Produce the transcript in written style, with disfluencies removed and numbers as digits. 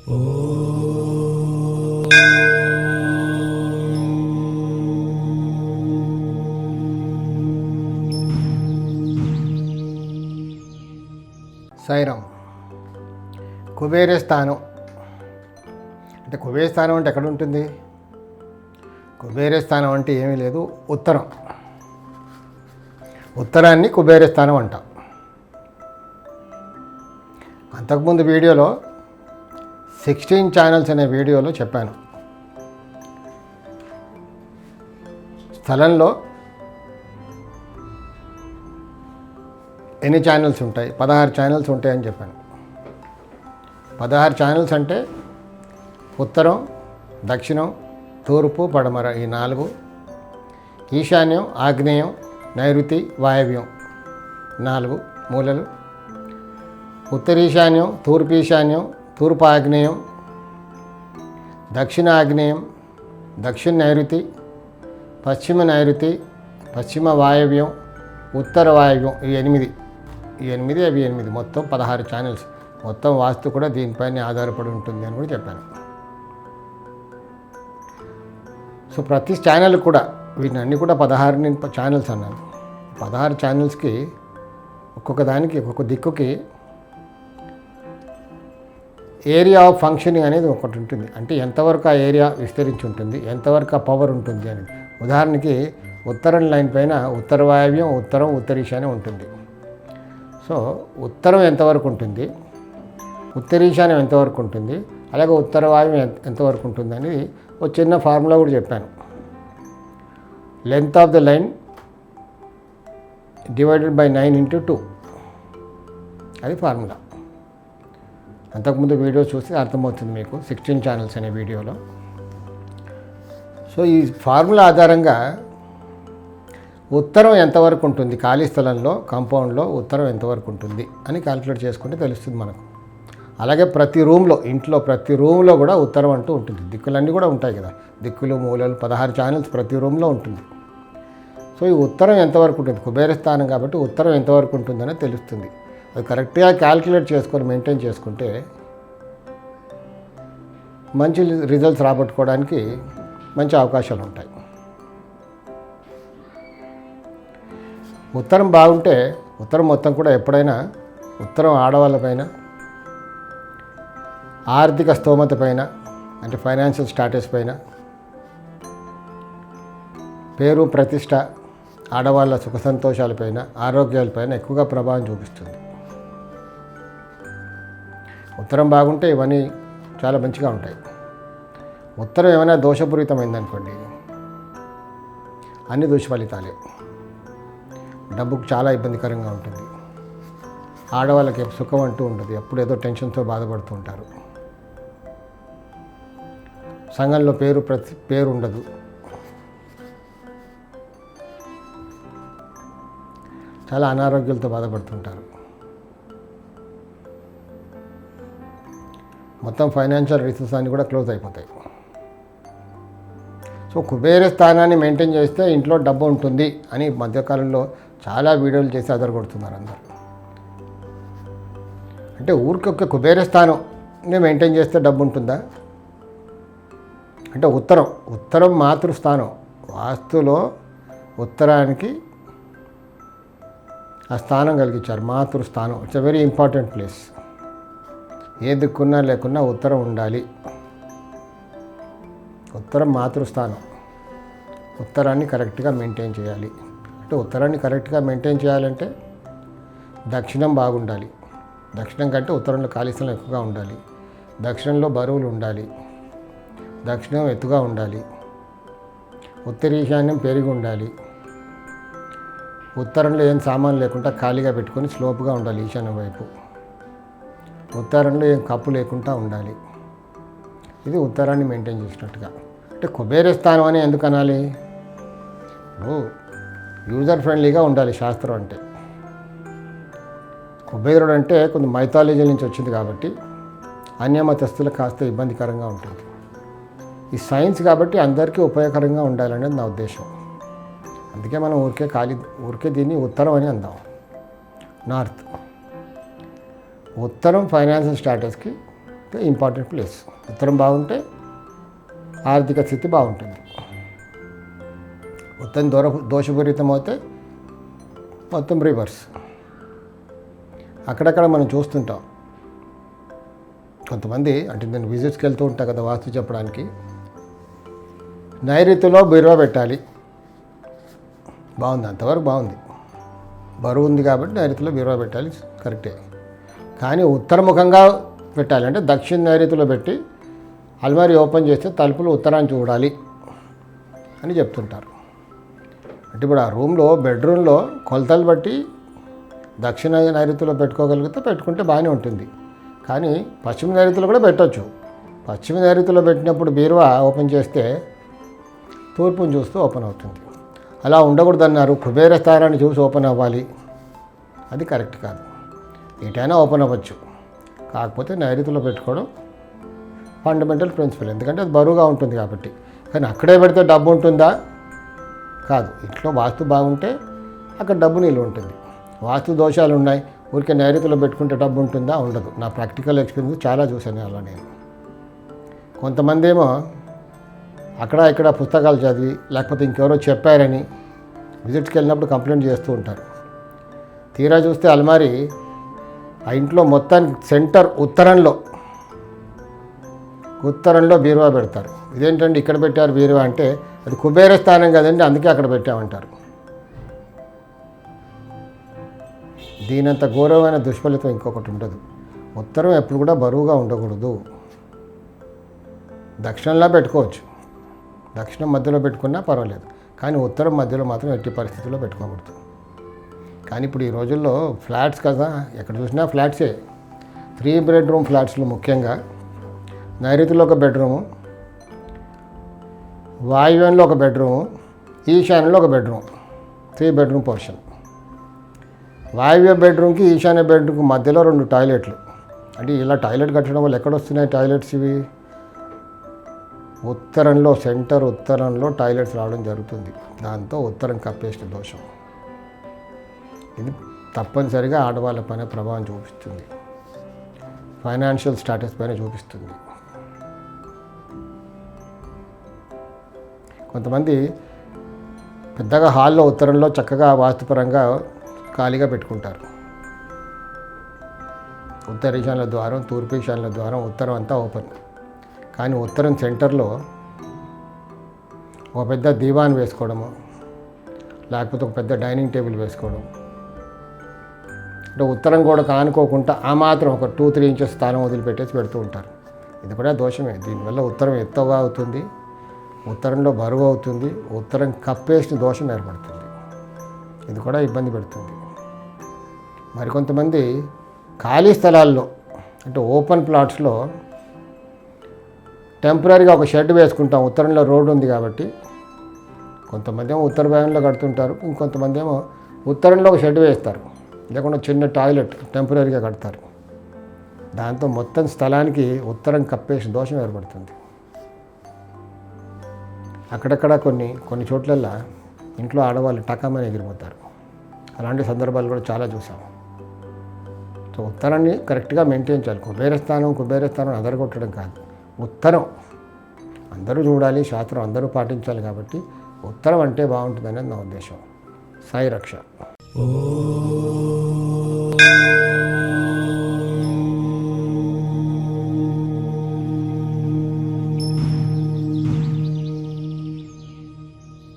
సాయిరాం. కుబేర స్థానం అంటే కుబేర స్థానం అంటే ఎక్కడ ఉంటుంది? కుబేర స్థానం అంటే ఏమీ లేదు, ఉత్తరం. ఉత్తరాన్ని కుబేర స్థానం అంటాం. అంతకుముందు వీడియోలో 16 ఛానల్స్ అనే వీడియోలో చెప్పాను. స్థలంలో ఎన్ని ఛానల్స్ ఉంటాయి? 16 ఛానల్స్ ఉంటాయని చెప్పాను. 16 ఛానల్స్ అంటే ఉత్తరం, దక్షిణం, తూర్పు, పడమర, ఈ 4. ఈశాన్యం, ఆగ్నేయం, నైరుతి, వాయవ్యం 4 మూలలు. ఉత్తరీశాన్యం, తూర్పు ఈశాన్యం, తూర్పు ఆగ్నేయం, దక్షిణ ఆగ్నేయం, దక్షిణ నైరుతి, పశ్చిమ నైరుతి, పశ్చిమ వాయవ్యం, ఉత్తర వాయవ్యం, ఈ 8 అవి 8 మొత్తం 16 ఛానల్స్. మొత్తం వాస్తు కూడా దీనిపైన ఆధారపడి ఉంటుంది అని కూడా చెప్పాను. సో ప్రతి ఛానల్ కూడా, వీటిని అన్నీ కూడా 16 ఛానల్స్ అన్నాను. 16 ఛానల్స్కి ఒక్కొక్క దానికి ఒక్కొక్క దిక్కుకి ఏరియా ఆఫ్ ఫంక్షనింగ్ అనేది ఒకటి ఉంటుంది. అంటే ఎంతవరకు ఆ ఏరియా విస్తరించి ఉంటుంది, ఎంతవరకు ఆ పవర్ ఉంటుంది అనేది. ఉదాహరణకి ఉత్తరం లైన్ పైన ఉత్తర వాయవ్యం, ఉత్తరం, ఉత్తరీశాన్యం ఉంటుంది. సో ఉత్తరం ఎంతవరకు ఉంటుంది, ఉత్తరీశాన్యం ఎంతవరకు ఉంటుంది, అలాగే ఉత్తర వాయవ్యం ఎంతవరకు ఉంటుంది అనేది ఒక చిన్న ఫార్ములా కూడా చెప్పాను. Length of the line divided by 9/2, అది ఫార్ములా. అంతకుముందు వీడియో చూస్తే అర్థమవుతుంది మీకు, 16 ఛానల్స్ అనే వీడియోలో. సో ఈ ఫార్ములా ఆధారంగా ఉత్తరం ఎంతవరకు ఉంటుంది, ఖాళీ స్థలంలో, కాంపౌండ్లో ఉత్తరం ఎంతవరకు ఉంటుంది అని క్యాలిక్యులేట్ చేసుకుంటే తెలుస్తుంది మనకు. అలాగే ప్రతి రూమ్లో, ఇంట్లో ప్రతి రూమ్లో కూడా ఉత్తరం అంటూ ఉంటుంది. దిక్కులన్నీ కూడా ఉంటాయి కదా, దిక్కులు, మూలలు, 16 ఛానల్స్ ప్రతి రూమ్లో ఉంటుంది. సో ఈ ఉత్తరం ఎంతవరకు ఉంటుంది, కుబేర స్థానం కాబట్టి ఉత్తరం ఎంతవరకు ఉంటుందనే తెలుస్తుంది. అది కరెక్ట్గా క్యాలిక్యులేట్ చేసుకొని మెయింటైన్ చేసుకుంటే మంచి రిజల్ట్స్ రాబట్టుకోవడానికి మంచి అవకాశాలు ఉంటాయి. ఉత్తరం బాగుంటే, ఉత్తరం మొత్తం కూడా ఎప్పుడైనా ఉత్తరం ఆడవాళ్ళపైన, ఆర్థిక స్తోమత పైన, అంటే ఫైనాన్షియల్ స్టాటస్ పైన, పేరు ప్రతిష్ట, ఆడవాళ్ళ సుఖ సంతోషాలపైన, ఆరోగ్యాలపైన ఎక్కువగా ప్రభావం చూపిస్తుంది. ఉత్తరం బాగుంటే ఇవన్నీ చాలా మంచిగా ఉంటాయి. ఉత్తరం ఏమైనా దోషపూరితమైందనుకోండి, అన్ని దుష్ఫలితాలే. డబ్బుకు చాలా ఇబ్బందికరంగా ఉంటుంది. ఆడవాళ్ళకి సుఖం అంటూ ఉంటుంది, ఎప్పుడు ఏదో టెన్షన్తో బాధపడుతూ ఉంటారు. సంఘంలో పేరు ఉండదు. చాలా అనారోగ్యాలతో బాధపడుతుంటారు. మొత్తం ఫైనాన్షియల్ రిసోర్సెస్ అన్నీ కూడా క్లోజ్ అయిపోతాయి. సో కుబేర స్థానాన్ని మెయింటైన్ చేస్తే ఇంట్లో డబ్బు ఉంటుంది అని మధ్యకాలంలో చాలా వీడియోలు చేసి అదరగొడుతున్నారు అందరు. అంటే ఊరికొక్క కుబేర స్థానం మెయింటైన్ చేస్తే డబ్బు ఉంటుందా అంటే, ఉత్తరం మాతృస్థానం. వాస్తులో ఉత్తరానికి ఆ స్థానం కలిగించారు, మాతృస్థానం. It's a very important place. ఏ దిక్కున్నా లేకున్నా ఉత్తరం ఉండాలి. ఉత్తరం మాతృస్థానం. ఉత్తరాన్ని కరెక్ట్గా మెయింటైన్ చేయాలి. అంటే ఉత్తరాన్ని కరెక్ట్గా మెయింటైన్ చేయాలంటే దక్షిణం బాగుండాలి. దక్షిణం కంటే ఉత్తరంలో ఖాళీ స్థలం ఎక్కువగా ఉండాలి. దక్షిణంలో బరువులు ఉండాలి. దక్షిణం ఎత్తుగా ఉండాలి. ఉత్తరీశాన్యం పెరిగి ఉండాలి. ఉత్తరంలో ఏం సామాన్ లేకుండా ఖాళీగా పెట్టుకొని స్లోప్గా ఉండాలి ఈశాన్యం వైపు. ఉత్తరంలో ఏం కప్పు లేకుండా ఉండాలి. ఇది ఉత్తరాన్ని మెయింటైన్ చేసినట్టుగా. అంటే కుబేర స్థానం అని ఎందుకు అనాలి? యూజర్ ఫ్రెండ్లీగా ఉండాలి శాస్త్రం అంటే. కుబేరుడు అంటే కొంచెం మైథాలజీ నుంచి వచ్చింది కాబట్టి అన్యమతస్థులకు కాస్త ఇబ్బందికరంగా ఉంటుంది. ఈ సైన్స్ కాబట్టి అందరికీ ఉపయోగకరంగా ఉండాలనేది నా ఉద్దేశం. అందుకే మనం ఊరికే దీన్ని ఉత్తరం అని అందాం. నార్త్. ఉత్తరం ఫైనాన్షియల్ స్టాటస్కి ఇంపార్టెంట్ ప్లేస్. ఉత్తరం బాగుంటే ఆర్థిక స్థితి బాగుంటుంది. ఉత్తరం దోషపూరితం అయితే మొత్తం రివర్స్. అక్కడక్కడ మనం చూస్తుంటాం కొంతమంది, అంటే నేను విజిట్స్కి వెళ్తూ ఉంటాను కదా వాస్తు చెప్పడానికి, నైరుతిలో బీరువా పెట్టాలి, బాగుంది, అంతవరకు బాగుంది, బరువు ఉంది కాబట్టి నైరుతిలో బీరువా పెట్టాలి, కరెక్టే. కానీ ఉత్తరముఖంగా పెట్టాలి, అంటే దక్షిణ నైరుతిలో పెట్టి అల్మారీ ఓపెన్ చేస్తే తలుపులు ఉత్తరాన్ని చూడాలి అని చెప్తుంటారు. అంటే ఇప్పుడు ఆ రూమ్లో బెడ్రూమ్లో కొలతలు బట్టి దక్షిణ నైరుతిలో పెట్టుకోగలిగితే పెట్టుకుంటే బాగానే ఉంటుంది. కానీ పశ్చిమ నైరుతిలో కూడా పెట్టవచ్చు. పశ్చిమ నైరుతిలో పెట్టినప్పుడు బీరువా ఓపెన్ చేస్తే తూర్పును చూస్తూ ఓపెన్ అవుతుంది. అలా ఉండకూడదు అన్నారు. కుబేర స్థానాన్ని చూసి ఓపెన్ అవ్వాలి, అది కరెక్ట్ కాదు. ఎటైనా ఓపెన్ అవ్వచ్చు, కాకపోతే నైరుతిలో పెట్టుకోవడం ఫండమెంటల్ ప్రిన్సిపల్, ఎందుకంటే అది బరువుగా ఉంటుంది కాబట్టి. కానీ అక్కడే పెడితే డబ్బు ఉంటుందా? కాదు. ఇంట్లో వాస్తు బాగుంటే అక్కడ డబ్బు నిల్వ ఉంటుంది. వాస్తు దోషాలు ఉన్నాయి, ఊరికే నైరుతిలో పెట్టుకుంటే డబ్బు ఉంటుందా? ఉండదు. నా ప్రాక్టికల్ ఎక్స్పీరియన్స్ చాలా చూశాను అలా నేను. కొంతమంది ఏమో అక్కడ ఇక్కడ పుస్తకాలు చదివి లేకపోతే ఇంకెవరో చెప్పారని విజిట్స్కి వెళ్ళినప్పుడు కంప్లైంట్ చేస్తూ ఉంటారు. తీరా చూస్తే అల్మారీ ఆ ఇంట్లో మొత్తానికి సెంటర్ ఉత్తరంలో బీరువా పెడతారు. ఇదేంటంటే ఇక్కడ పెట్టారు బీరువా అంటే, అది కుబేర స్థానం కదండి, అందుకే అక్కడ పెట్టామంటారు. దీనంత ఘోరమైన దుష్ఫలితం ఇంకొకటి ఉండదు. ఉత్తరం ఎప్పుడు కూడా బరువుగా ఉండకూడదు. దక్షిణంలో పెట్టుకోవచ్చు, దక్షిణం మధ్యలో పెట్టుకున్నా పర్వాలేదు, కానీ ఉత్తరం మధ్యలో మాత్రం ఎట్టి పరిస్థితుల్లో పెట్టుకోకూడదు. కానీ ఇప్పుడు ఈ రోజుల్లో ఫ్లాట్స్ కదా, ఎక్కడ చూసినా ఫ్లాట్సే. 3 బెడ్రూమ్ ఫ్లాట్స్లో ముఖ్యంగా నైరుతిలో ఒక బెడ్రూము, వాయువ్యంలో ఒక బెడ్రూము, ఈశాన్యంలో ఒక బెడ్రూమ్, 3 బెడ్రూమ్ పోర్షన్. వాయువ్య బెడ్రూమ్కి ఈశాన్య బెడ్రూమ్కి మధ్యలో 2 టాయిలెట్లు. అంటే ఇలా టాయిలెట్ కట్టడం వల్ల ఎక్కడొస్తున్నాయి టాయిలెట్స్? ఇవి ఉత్తరంలో, సెంటర్ ఉత్తరంలో టాయిలెట్స్ రావడం జరుగుతుంది. దాంతో ఉత్తరం కప్పేసిన దోషం. ఇది తప్పనిసరిగా ఆడవాళ్ళ పైన ప్రభావం చూపిస్తుంది, ఫైనాన్షియల్ స్టాటస్ పైన చూపిస్తుంది. కొంతమంది పెద్దగా హాల్లో ఉత్తరంలో చక్కగా వాస్తుపరంగా ఖాళీగా పెట్టుకుంటారు. ఉత్తర ఈశాన్య ద్వారం, తూర్పు ఈశాన్య ద్వారం, ఉత్తరం అంతా ఓపెన్. కానీ ఉత్తరం సెంటర్లో ఒక పెద్ద దీవాన్ వేసుకోవడము, లేకపోతే ఒక పెద్ద డైనింగ్ టేబుల్ వేసుకోవడం, అంటే ఉత్తరం కూడా కానుకోకుండా ఆ మాత్రం ఒక 2-3 ఇంచెస్ స్థానం వదిలిపెట్టేసి పెడుతూ ఉంటారు. ఇది కూడా దోషమే. దీనివల్ల ఉత్తరం ఎత్తుగా అవుతుంది, ఉత్తరంలో బరువు అవుతుంది, ఉత్తరం కప్పేసిన దోషం ఏర్పడుతుంది. ఇది కూడా ఇబ్బంది పెడుతుంది. మరికొంతమంది ఖాళీ స్థలాల్లో, అంటే ఓపెన్ ప్లాట్స్లో టెంపరీగా ఒక షెడ్ వేసుకుంటాం. ఉత్తరంలో రోడ్డు ఉంది కాబట్టి కొంతమంది ఏమో ఉత్తర భాగంలో కడుతుంటారు, ఇంకొంతమంది ఏమో ఉత్తరంలో ఒక షెడ్ వేస్తారు, లేకుండా చిన్న టాయిలెట్ టెంపరీగా కడతారు. దాంతో మొత్తం స్థలానికి ఉత్తరం కప్పేసి దోషం ఏర్పడుతుంది. అక్కడక్కడ కొన్ని చోట్లల్లో ఇంట్లో ఆడవాళ్ళు టకామని ఎగిరిపోతారు. అలాంటి సందర్భాలు కూడా చాలా చూసాం. సో ఉత్తరాన్ని కరెక్ట్గా మెయింటైన్ చేయాలి. కుబేరస్థానం అదరగొట్టడం కాదు, ఉత్తరం అందరూ చూడాలి, శాస్త్రం అందరూ పాటించాలి. కాబట్టి ఉత్తరం అంటే బాగుంటుందనేది నా ఉద్దేశం. సాయి రక్ష.